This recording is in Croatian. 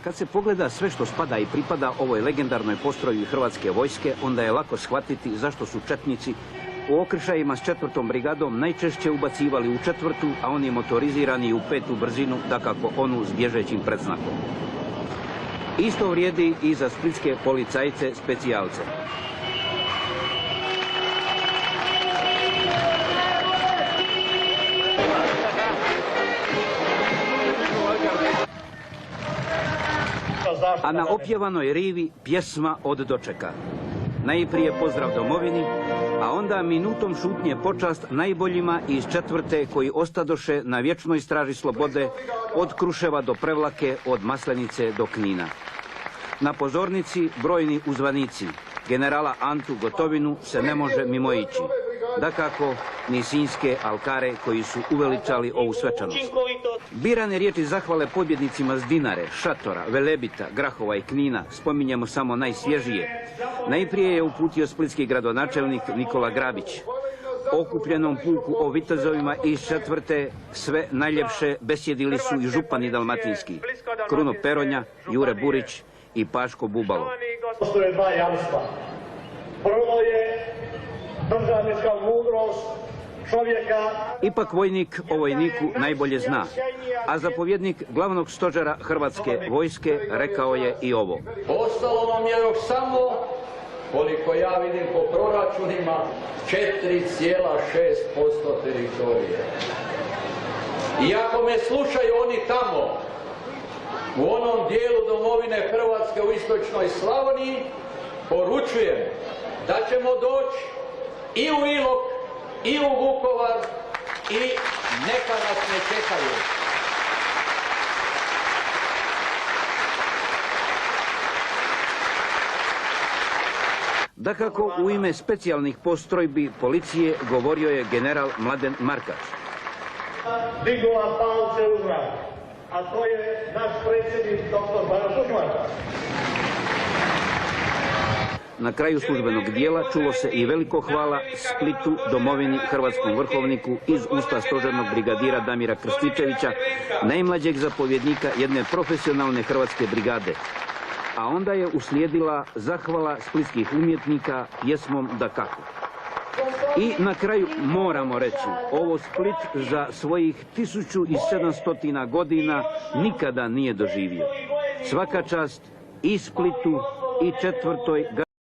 Kad se pogleda sve što spada i pripada ovoj legendarnoj postrojbi Hrvatske vojske, onda je lako shvatiti zašto su četnici u okršajima s 4. brigadom najčešće ubacivali u 4., a oni motorizirani u 5. brzinu, dakako onu s bježećim predznakom. Isto vrijedi i za splitske policajce specijalce. A na opjevanoj rivi pjesma od dočeka. Najprije pozdrav domovini, a onda minutom šutnje počast najboljima iz 4. koji ostadoše na vječnoj straži slobode od Kruševa do Prevlake, od Maslenice do Knina. Na pozornici brojni uzvanici. Generala Antu Gotovinu se ne može mimoići. Dakako, ni sinjske alkare koji su uveličali ovu svečanost. Birane riječi zahvale pobjednicima s Dinare, Šatora, Velebita, Grahova i Knina spominjemo samo najsvježije. Najprije je uputio splitski gradonačelnik Nikola Grabić. Okupljenom puku o vitezovima iz 4. sve najljepše besjedili su i župani dalmatinski. Kruno Peronja, Jure Burić i Paško Bubalo. Postoje dva jamstva. Prvo je državnička mudrost čovjeka. Ipak vojnik o vojniku najbolje zna, a zapovjednik glavnog stožera Hrvatske vojske rekao je i ovo. Ostalo nam je još samo, koliko ja vidim po proračunima, 4,6% teritorije. I ako me slušaju oni tamo, u onom dijelu domovine Hrvatske u istočnoj Slavoniji, poručujem da ćemo doći i u Ilok, i u Vukovar, i neka nas ne čekaju. Dakako, u ime specijalnih postrojbi policije govorio je general Mladen Markač. Digla palce u zrak, a to je naš predsjednik dr. Baro Tuđman. Na kraju službenog dijela čulo se i veliko hvala Splitu, domovini, hrvatskom vrhovniku iz usta stožernog brigadira Damira Krstičevića, najmlađeg zapovjednika jedne profesionalne hrvatske brigade. A onda je uslijedila zahvala splitskih umjetnika pjesmom Dakako. I na kraju moramo reći, ovo Split za svojih 1700 godina nikada nije doživio. Svaka čast i Splitu i 4.